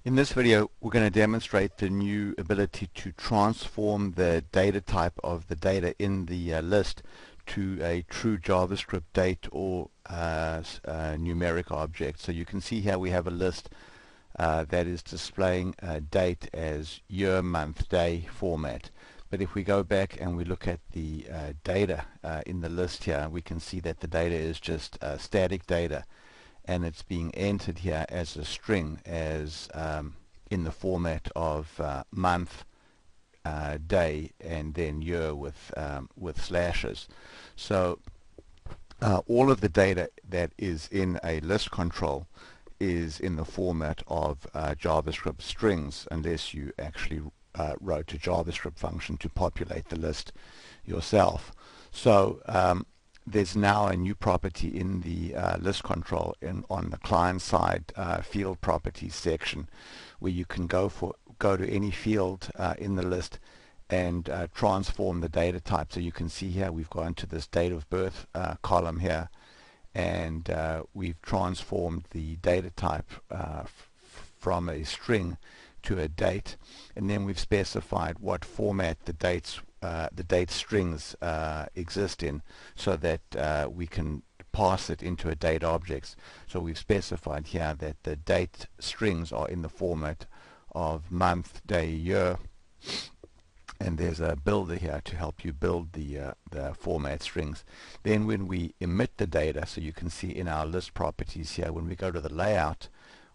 In this video, we're going to demonstrate the new ability to transform the data type of the data in the list to a true JavaScript date or numeric object. So you can see here we have a list that is displaying date as year, month, day format. But if we go back and we look at the data in the list here, we can see that the data is just static data, and it's being entered here as a string, as in the format of month, day, and then year with slashes. So all of the data that is in a list control is in the format of JavaScript strings, unless you actually wrote a JavaScript function to populate the list yourself. So there's now a new property in the list control on the client side field properties section, where you can go to any field in the list and transform the data type. So you can see here we've gone to this date of birth column here, and we've transformed the data type from a string to a date, and then we've specified what format the date strings exist in, so that we can pass it into a date objects. So we've specified here that the date strings are in the format of month, day, year, and there's a builder here to help you build the format strings. Then when we emit the data, so you can see in our list properties here, when we go to the layout,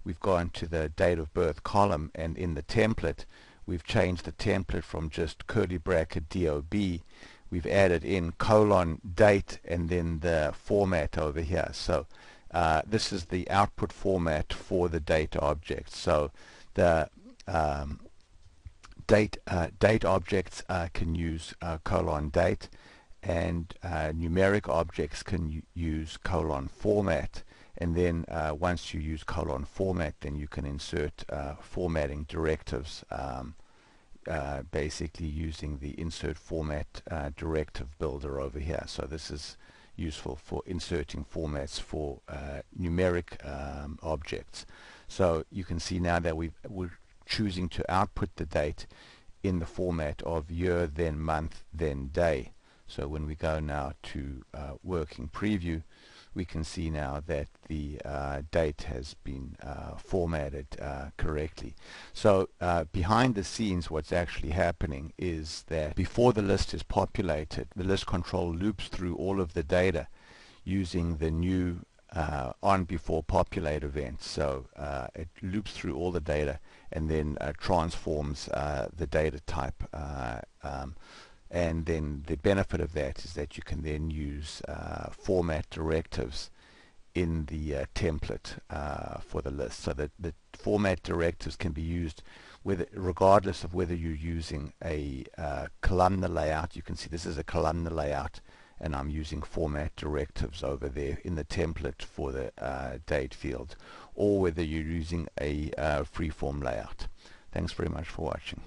we've gone to the date of birth column, and in the template we've changed the template from just curly bracket DOB. We've added in colon date and then the format over here. So this is the output format for the date object. So the date objects can use colon date, and numeric objects can use colon format. And then once you use colon format, then you can insert formatting directives, basically using the insert format directive builder over here. So this is useful for inserting formats for numeric objects. So you can see now that we're choosing to output the date in the format of year, then month, then day. So when we go now to working preview, we can see now that the date has been formatted correctly. So behind the scenes, what's actually happening is that before the list is populated, the list control loops through all of the data using the new on before populate event. So it loops through all the data and then transforms the data type. And then the benefit of that is that you can then use format directives in the template for the list, so that the format directives can be used regardless of whether you're using a columnar layout. You can see this is a columnar layout, and I'm using format directives over there in the template for the date field, or whether you're using a freeform layout. Thanks very much for watching.